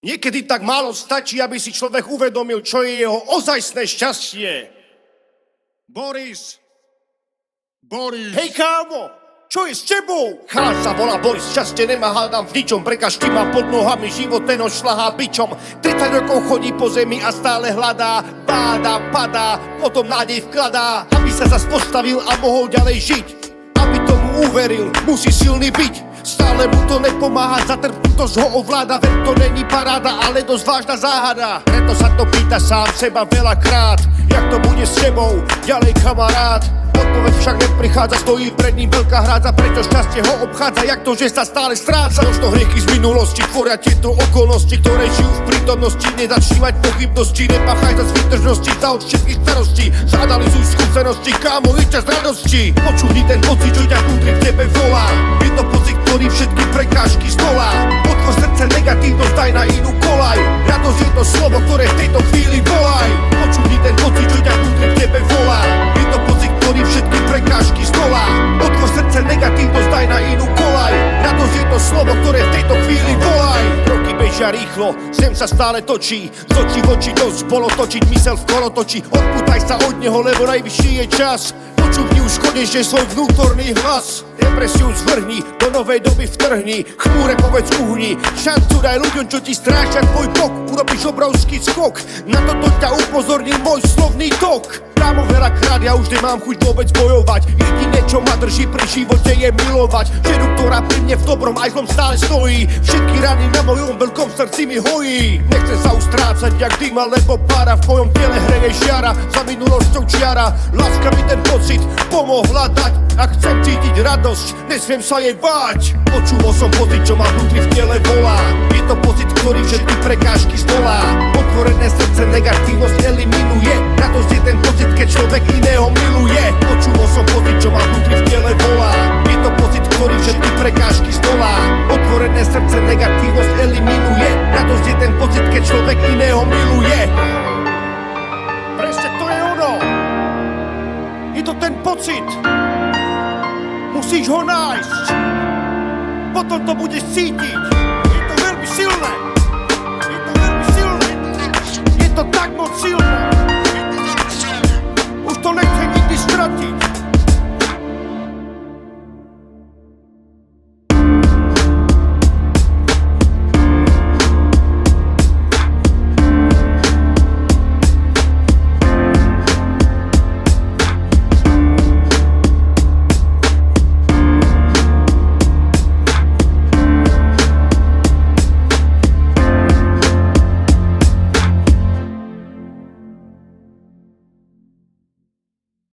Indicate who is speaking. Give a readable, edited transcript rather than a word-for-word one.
Speaker 1: Niekedy tak málo stačí, aby si človek uvedomil, čo je jeho ozajstné šťastie.
Speaker 2: Boris!
Speaker 1: Hej kámo, čo je s tebou? Chalán sa volá Boris, šťastie nemá, hádam v ničom. Pre každý má pod nohami, život ten ho šľahá bičom. 30 rokov chodí po zemi a stále hľadá. Báda, padá, potom nádej vkladá, aby sa zas postavil a mohol ďalej žiť. Aby tomu uveril, musí silný byť. Stále mu to nepomáha, zatrpnutosť ho ovláda. Veď to není paráda, ale dosť vážna záhada. Preto sa to pýta sám seba veľakrát, jak to bude s tebou, ďalej kamarát. Odpoveď však neprichádza, stojí pred ním veľká hrádza. Prečo šťastie ho obchádza, jak to, že sa stále stráca? Možno hriechy z minulosti tvoria tieto okolnosti, ktoré žijú v prítomnosti. Nezačni mať pochybnosti, nepáchaj za výtržnosti, za od všetkých starostí. Zanalizuj skúsenosti, kámo, je čas radosti. Počúvni ten pocit, čo ťa vnútri v tebe volá. Je to pocit, ktorý všetky prekážky zdolá. Otvor srdce, negatívnosť daj na inú kolaj. Radosť je to slovo, ktoré v tejto chvíli volaj. Počúvni ten pocit, čo ťa vnútri v tebe volá. Je to pocit, ktorý všetky prekážky zdolá. Otvor srdce, negatívnosť daj na inú kolaj. Radosť je to slovo, ktoré v tejto chvíli volaj. Roky bežia rýchlo, zem sa stále točí. Z očí v oči dosť bolo točiť, mysel v kolotočí. Odputaj sa od neho, lebo najvyšší je čas. Počúvni už konečne svoj vnútorný hlas. Depresiu zvrhni, do novej doby vtrhni. Chmúre povedz uhni, šancu daj ľuďom, čo ti strážia tvoj bok. Urobíš obrovský skok, na toto ťa upozornil môj slovný tok. Kámo, veľakrát ja už nemám chuť vôbec bojovať. Jediné, čo ma drží pri živote, je milovať ženu, ktorá pri mne v dobrom aj zlom stále stojí. Všetky rany na mojom veľkom srdci mi hojí. Nechcem sa ustrácať jak dym alebo pára. V mojom tele hreje žiara, za minulosťou čiara. Láska mi ten pocit pomohla dať. Ak chcem cítiť radosť, nesmiem sa jej báť. Počúval som pocit, čo ma vnútri v tele volá. Je to pocit, ktorý všetky prekážky zdolá. Otvorené srdce negatívnosť eliminuje. Radosť je ten pocit, keď človek iného miluje. Počúval som pocit, čo ma vnútri v tele volá. Je to pocit, ktorý všetky prekážky zdolá. Otvorené srdce negatívnosť eliminuje. Radosť je ten pocit, keď človek iného miluje. Presne to je ono. Je to ten pocit. Musíš ho nájsť. Potom to budeš cítiť.